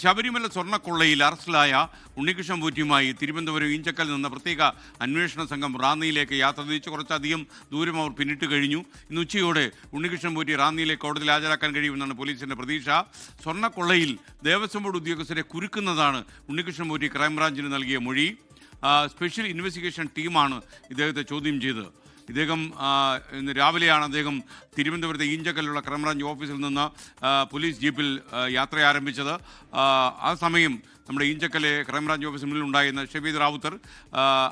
ശബരിമല സ്വർണ്ണക്കൊള്ളയിൽ അറസ്റ്റിലായ ഉണ്ണികൃഷ്ണൻ പോറ്റിയുമായി തിരുവനന്തപുരം ഈഞ്ചക്കൽ നിന്ന് പ്രത്യേക അന്വേഷണ സംഘം റാന്നിയിലേക്ക് യാത്ര തിരിച്ച് കുറച്ചധികം ദൂരം അവർ പിന്നിട്ട് കഴിഞ്ഞു. ഇന്ന് ഉച്ചയോടെ ഉണ്ണികൃഷ്ണൻ പോറ്റി റാന്നിയിലെ കോടതിയിൽ ഹാജരാക്കാൻ കഴിയുമെന്നാണ് പോലീസിന്റെ പ്രതീക്ഷ. സ്വർണ്ണക്കൊള്ളയിൽ ദേവസ്വം ബോർഡ് ഉദ്യോഗസ്ഥരെ കുരുക്കുന്നതാണ് ഉണ്ണികൃഷ്ണൻ പോറ്റി ക്രൈംബ്രാഞ്ചിന് നൽകിയ മൊഴി. സ്പെഷ്യൽ ഇൻവെസ്റ്റിഗേഷൻ ടീമാണ് ഇദ്ദേഹത്തെ ചോദ്യം ചെയ്തത്. ഇദ്ദേഹം ഇന്ന് രാവിലെയാണ് അദ്ദേഹം തിരുവനന്തപുരത്തെ ഈഞ്ചക്കലുള്ള ക്രൈംബ്രാഞ്ച് ഓഫീസിൽ നിന്ന് പോലീസ് ജീപ്പിൽ യാത്ര ആരംഭിച്ചത്. ആ സമയം നമ്മുടെ ഈഞ്ചക്കലെ ക്രൈംബ്രാഞ്ച് ഓഫീസിന് മുന്നിൽ ഉണ്ടായിരുന്ന ഷബീദ് റാവുത്തർ,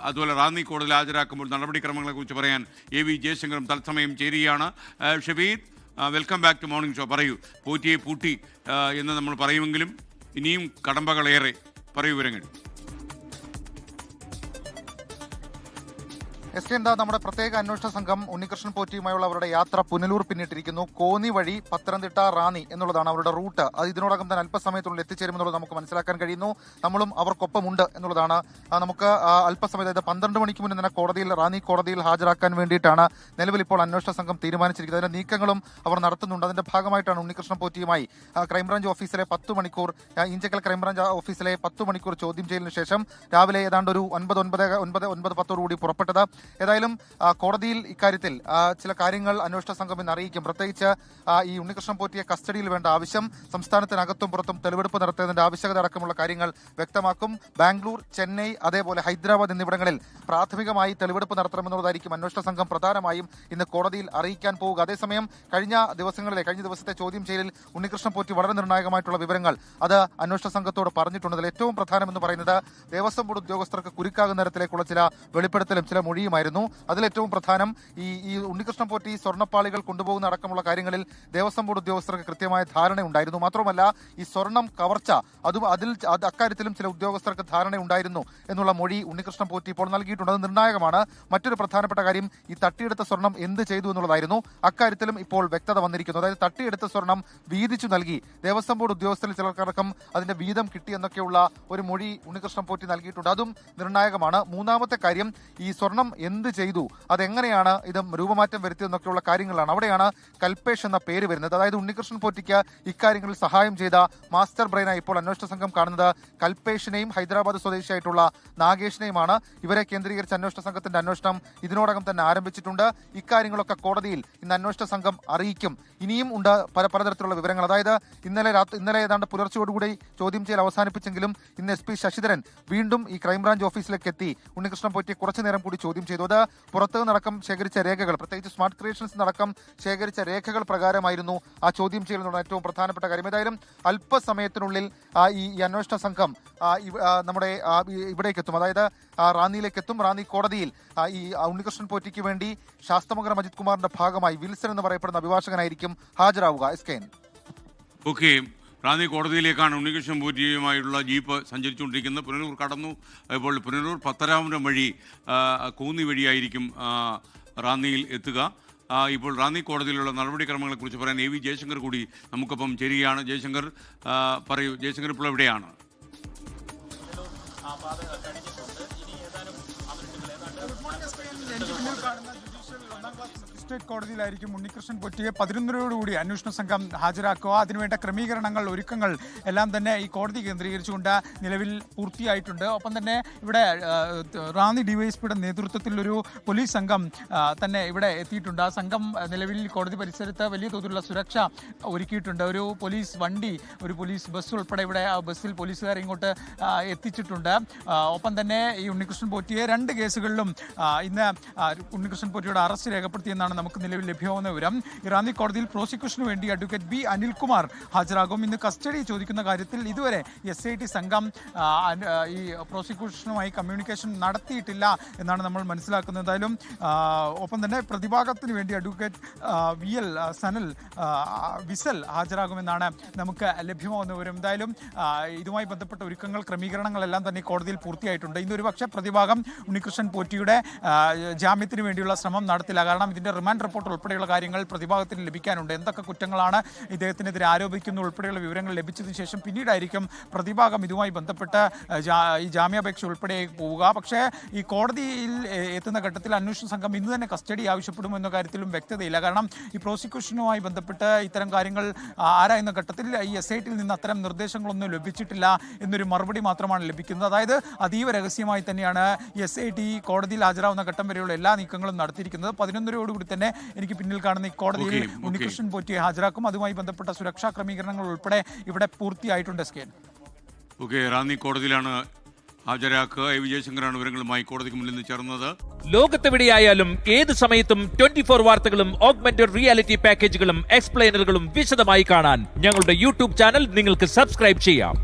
അതുപോലെ റാന്നി കോടതിയിൽ ഹാജരാക്കുമ്പോൾ നടപടിക്രമങ്ങളെക്കുറിച്ച് പറയാൻ AV ജയശങ്കറും തത്സമയം ചേരുകയാണ്. Shabeed, welcome back to morning show. പറയൂ, പോറ്റിയെ പൂട്ടി എന്ന് നമ്മൾ പറയുമെങ്കിലും ഇനിയും കടമ്പകളേറെ. പറയൂ വിവരങ്ങൾ. എന്താ നമ്മുടെ പ്രത്യേക അന്വേഷണ സംഘം ഉണ്ണികൃഷ്ണൻ പോറ്റിയുമായുള്ള അവരുടെ യാത്ര പുനലൂർ പിന്നിട്ടിരിക്കുന്നു. കോന്നി വഴി പത്തനംതിട്ട റാന്നി എന്നുള്ളതാണ് അവരുടെ റൂട്ട്. അത് ഇതിനോടകം തന്നെ അല്പസമയത്തിനുള്ളിൽ എത്തിച്ചേരുമെന്നുള്ളത് നമുക്ക് മനസ്സിലാക്കാൻ കഴിയുന്നു. നമ്മളും അവർക്കൊപ്പമുണ്ട് എന്നുള്ളതാണ്. നമുക്ക് അല്പസമയത്ത്, അതായത് 12 മണിക്ക് മുന്നേ തന്നെ റാന്നി കോടതിയിൽ ഹാജരാക്കാൻ വേണ്ടിയിട്ടാണ് നിലവിൽ ഇപ്പോൾ അന്വേഷണ സംഘം തീരുമാനിച്ചിരിക്കുന്നത്. അതിന്റെ നീക്കങ്ങളും അവർ നടത്തുന്നുണ്ട്. അതിന്റെ ഭാഗമായിട്ടാണ് ഉണ്ണികൃഷ്ണൻ പോറ്റിയുമായി ക്രൈംബ്രാഞ്ച് ഓഫീസിലെ 10 മണിക്കൂർ, ഈഞ്ചക്കൽ ക്രൈംബ്രാഞ്ച് ഓഫീസിലെ 10 മണിക്കൂർ ചോദ്യം ചെയ്യലിന് ശേഷം രാവിലെ ഏതാണ്ട് ഒരു 9:10 പുറപ്പെട്ടത്. ഏതായാലും കോടതിയിൽ ഇക്കാര്യത്തിൽ ചില കാര്യങ്ങൾ അന്വേഷണ സംഘം ഇന്ന് അറിയിക്കും. പ്രത്യേകിച്ച് ഈ ഉണ്ണികൃഷ്ണൻ പോറ്റിയെ കസ്റ്റഡിയിൽ വേണ്ട ആവശ്യം, സംസ്ഥാനത്തിനകത്തും പുറത്തും തെളിവെടുപ്പ് നടത്തുന്നതിന്റെ ആവശ്യകത അടക്കമുള്ള കാര്യങ്ങൾ വ്യക്തമാക്കും. ബാംഗ്ലൂർ, ചെന്നൈ, അതേപോലെ ഹൈദരാബാദ് എന്നിവിടങ്ങളിൽ പ്രാഥമികമായി തെളിവെടുപ്പ് നടത്തണമെന്നുള്ളതായിരിക്കും അന്വേഷണ സംഘം പ്രധാനമായും ഇന്ന് കോടതിയിൽ അറിയിക്കാൻ പോവുക. അതേസമയം കഴിഞ്ഞ ദിവസത്തെ ചോദ്യം ചെയ്യലിൽ ഉണ്ണികൃഷ്ണൻ പോറ്റി വളരെ നിർണായകമായിട്ടുള്ള വിവരങ്ങൾ അത് അന്വേഷണ സംഘത്തോട് പറഞ്ഞിട്ടുണ്ട്. അതിൽ ഏറ്റവും പ്രധാനമെന്ന് പറയുന്നത് ദേവസ്വം ബോർഡ് ഉദ്യോഗസ്ഥർക്ക് കുരുക്കാകുന്ന തരത്തിലേക്കുള്ള ചില വെളിപ്പെടുത്തലും ചില മൊഴിയുമായിരുന്നു. അതിലേറ്റവും പ്രധാനം ഈ ഉണ്ണികൃഷ്ണൻ പോറ്റി സ്വർണ്ണപ്പാളികൾ കൊണ്ടുപോകുന്ന അടക്കമുള്ള കാര്യങ്ങളിൽ ദേവസ്വം ബോർഡ് ഉദ്യോഗസ്ഥർക്ക് കൃത്യമായ ധാരണയുണ്ടായിരുന്നു. മാത്രമല്ല, ഈ സ്വർണം കവർച്ച അക്കാര്യത്തിലും ചില ഉദ്യോഗസ്ഥർക്ക് ധാരണയുണ്ടായിരുന്നു എന്നുള്ള മൊഴി ഉണ്ണികൃഷ്ണൻ പോറ്റി ഇപ്പോൾ നൽകിയിട്ടുണ്ട്. അത് നിർണായകമാണ്. മറ്റൊരു പ്രധാനപ്പെട്ട കാര്യം, ഈ തട്ടിയെടുത്ത സ്വർണം എന്ത് ചെയ്തു എന്നുള്ളതായിരുന്നു. അക്കാര്യത്തിലും ഇപ്പോൾ വ്യക്തത വന്നിരിക്കുന്നു. അതായത് തട്ടിയെടുത്ത സ്വർണം വീതിച്ചു നൽകി, ദേവസ്വം ബോർഡ് ഉദ്യോഗസ്ഥരിൽ ചിലർക്കടക്കം അതിന്റെ വീതം കിട്ടി എന്നൊക്കെയുള്ള ഒരു മൊഴി ഉണ്ണികൃഷ്ണൻ പോറ്റി നൽകിയിട്ടുണ്ട്. അതും നിർണായകമാണ്. മൂന്നാമത്തെ കാര്യം, ഈ സ്വർണം എന്ത് ചെയ്തു, അതെങ്ങനെയാണ് ഇത് രൂപമാറ്റം വരുത്തിയെന്നൊക്കെയുള്ള കാര്യങ്ങളാണ്. അവിടെയാണ് കൽപേഷ് എന്ന പേര് വരുന്നത്. അതായത് ഉണ്ണികൃഷ്ണൻ പോറ്റിക്ക് ഇക്കാര്യങ്ങളിൽ സഹായം ചെയ്ത മാസ്റ്റർ ബ്രെയിനായി ഇപ്പോൾ അന്വേഷണ സംഘം കാണുന്നത് കൽപേഷിനെയും ഹൈദരാബാദ് സ്വദേശിയായിട്ടുള്ള നാഗേഷിനെയുമാണ്. ഇവരെ കേന്ദ്രീകരിച്ച് അന്വേഷണ സംഘത്തിന്റെ അന്വേഷണം ഇതിനോടകം തന്നെ ആരംഭിച്ചിട്ടുണ്ട്. ഇക്കാര്യങ്ങളൊക്കെ കോടതിയിൽ ഇന്ന് അന്വേഷണ സംഘം അറിയിക്കും. ഇനിയും ഉണ്ട് പലതരത്തിലുള്ള വിവരങ്ങൾ. അതായത് ഇന്നലെ ഏതാണ്ട് പുലർച്ചയോടുകൂടി ചോദ്യം ചെയ്യൽ അവസാനിപ്പിച്ചെങ്കിലും ഇന്ന് SP ശശിധരൻ വീണ്ടും ഈ ക്രൈംബ്രാഞ്ച് ഓഫീസിലേക്ക് എത്തി ഉണ്ണികൃഷ്ണൻ പോറ്റിയെ കുറച്ചു നേരം കൂടി ചോദ്യം ചെയ്തു. അത് പുറത്തു നിന്നടക്കം ശേഖരിച്ച രേഖകൾ, പ്രത്യേകിച്ച് സ്മാർട്ട് ക്രിയേഷൻസ് നടക്കം ശേഖരിച്ച രേഖകൾ പ്രകാരമായിരുന്നു ആ ചോദ്യം ചെയ്യലെന്നുള്ള ഏറ്റവും പ്രധാനപ്പെട്ട കാര്യം. ഏതായാലും അല്പസമയത്തിനുള്ളിൽ ഈ അന്വേഷണ സംഘം നമ്മുടെ ഇവിടേക്ക് എത്തും. അതായത് റാന്നിയിലേക്ക് എത്തും. റാന്നി കോടതിയിൽ ഈ ഉണ്ണികൃഷ്ണൻ പോറ്റിക്ക് വേണ്ടി ശാസ്തമംഗലം അജിത് കുമാറിന്റെ ഭാഗമായി വിൽസൺ എന്ന് പറയപ്പെടുന്ന അഭിഭാഷകനായിരിക്കും ഹാജരാവുക. ഓക്കെ, റാന്നി കോടതിയിലേക്കാണ് ഉണ്ണികൃഷ്ണൻ പോറ്റിയുമായുള്ള ജീപ്പ് സഞ്ചരിച്ചുകൊണ്ടിരിക്കുന്നത്. പുനലൂർ കടന്നു. ഇപ്പോൾ പുനലൂർ പത്തനാപുരം വഴി കോന്നി വഴിയായിരിക്കും റാന്നിയിൽ എത്തുക. ഇപ്പോൾ റാന്നി കോടതിയിലുള്ള നടപടിക്രമങ്ങളെക്കുറിച്ച് പറയാൻ AV ജയശങ്കർ കൂടി നമുക്കൊപ്പം ചേരുകയാണ്. ജയശങ്കർ, പറയൂ. ജയശങ്കർ ഇപ്പോൾ എവിടെയാണ്? മജിസ്ട്രേറ്റ് കോടതിയിലായിരിക്കും ഉണ്ണികൃഷ്ണൻ പോറ്റിയെ 11:00 അന്വേഷണ സംഘം ഹാജരാക്കുക. അതിനുവേണ്ട ക്രമീകരണങ്ങൾ, ഒരുക്കങ്ങൾ എല്ലാം തന്നെ ഈ കോടതി കേന്ദ്രീകരിച്ചുകൊണ്ട് നിലവിൽ പൂർത്തിയായിട്ടുണ്ട്. ഒപ്പം തന്നെ ഇവിടെ റാന്നി DYSPയുടെ നേതൃത്വത്തിലൊരു പോലീസ് സംഘം തന്നെ ഇവിടെ എത്തിയിട്ടുണ്ട്. ആ സംഘം നിലവിൽ കോടതി പരിസരത്ത് വലിയ തോതിലുള്ള സുരക്ഷ ഒരുക്കിയിട്ടുണ്ട്. ഒരു പോലീസ് വണ്ടി, ഒരു പോലീസ് ബസ് ഉൾപ്പെടെ ഇവിടെ ആ ബസ്സിൽ പോലീസുകാർ ഇങ്ങോട്ട് എത്തിച്ചിട്ടുണ്ട്. ഒപ്പം തന്നെ ഈ ഉണ്ണികൃഷ്ണൻ പോറ്റിയെ 2 കേസുകളിലും ഇന്ന് ഉണ്ണികൃഷ്ണൻ പോറ്റിയുടെ അറസ്റ്റ് രേഖപ്പെടുത്തിയെന്നാണ് നമുക്ക് നിലവിൽ ലഭ്യമാകുന്ന വിവരം. റാന്നി കോടതിയിൽ പ്രോസിക്യൂഷന് വേണ്ടി അഡ്വക്കേറ്റ് B അനിൽകുമാർ ഹാജരാകും. ഇന്ന് കസ്റ്റഡി ചോദിക്കുന്ന കാര്യത്തിൽ ഇതുവരെ SIT സംഘം ഈ പ്രോസിക്യൂഷനുമായി കമ്മ്യൂണിക്കേഷൻ നടത്തിയിട്ടില്ല എന്നാണ് നമ്മൾ മനസ്സിലാക്കുന്നത്. എന്തായാലും ഒപ്പം തന്നെ പ്രതിഭാഗത്തിന് വേണ്ടി അഡ്വക്കേറ്റ് VL സനൽ വിസൽ ഹാജരാകുമെന്നാണ് നമുക്ക് ലഭ്യമാകുന്ന വിവരം. എന്തായാലും ഇതുമായി ബന്ധപ്പെട്ട ഒരുക്കങ്ങൾ, ക്രമീകരണങ്ങളെല്ലാം തന്നെ കോടതിയിൽ പൂർത്തിയായിട്ടുണ്ട്. ഇന്നൊരു പക്ഷേ പ്രതിഭാഗം ഉണ്ണികൃഷ്ണൻ പോറ്റിയുടെ ജാമ്യത്തിന് വേണ്ടിയുള്ള ശ്രമം നടത്തില്ല. കാരണം ഇതിന്റെ റിമാൻഡ് റിപ്പോർട്ട് ഉൾപ്പെടെയുള്ള കാര്യങ്ങൾ പ്രതിഭാഗത്തിന് ലഭിക്കാനുണ്ട്. എന്തൊക്കെ കുറ്റങ്ങളാണ് ഇദ്ദേഹത്തിനെതിരെ ആരോപിക്കുന്ന ഉൾപ്പെടെയുള്ള വിവരങ്ങൾ ലഭിച്ചതിന് ശേഷം പിന്നീടായിരിക്കും പ്രതിഭാഗം ഇതുമായി ബന്ധപ്പെട്ട് ഈ ജാമ്യാപേക്ഷ ഉൾപ്പെടെ പോവുക. പക്ഷേ ഈ കോടതിയിൽ എത്തുന്ന ഘട്ടത്തിൽ അന്വേഷണ സംഘം ഇന്ന് തന്നെ കസ്റ്റഡി ആവശ്യപ്പെടുമെന്ന കാര്യത്തിലും വ്യക്തതയില്ല. കാരണം ഈ പ്രോസിക്യൂഷനുമായി ബന്ധപ്പെട്ട് ഇത്തരം കാര്യങ്ങൾ ആരായുന്ന ഘട്ടത്തിൽ ഈ SIT നിന്ന് അത്തരം നിർദ്ദേശങ്ങളൊന്നും ലഭിച്ചിട്ടില്ല എന്നൊരു മറുപടി മാത്രമാണ് ലഭിക്കുന്നത്. അതായത് അതീവ രഹസ്യമായി തന്നെയാണ് SIT കോടതിയിൽ ഹാജരാവുന്ന ഘട്ടം വരെയുള്ള എല്ലാ നീക്കങ്ങളും നടത്തിയിരിക്കുന്നത്. 11:00 തന്നെ എനിക്ക് പിന്നിൽ കാണുന്ന ഈ കോടതിയിൽ ഉണ്ണികൃഷ്ണൻ പോറ്റിയെ ഹാജരാക്കും. അതുമായി ബന്ധപ്പെട്ട സുരക്ഷാ ക്രമീകരണങ്ങൾ ഉൾപ്പെടെ ഇവിടെ പൂർത്തിയായിട്ടുണ്ട്. റാന്നി കോടതിയിലാണ് ഹാജരാക്കുക. വിജയശങ്കറാണ് വിവരങ്ങളുമായി കോടതിക്ക് മുന്നിൽ നിന്ന് ചേർന്നത്. ലോകത്തെവിടെയായാലും ഏത് സമയത്തും 24 വാർത്തകളും ഓഗ്മെന്റഡ് റിയാലിറ്റി പാക്കേജുകളും എക്സ്പ്ലെയിനറുകളും വിശദമായി കാണാൻ ഞങ്ങളുടെ YouTube ചാനൽ നിങ്ങൾക്ക് സബ്സ്ക്രൈബ് ചെയ്യാം.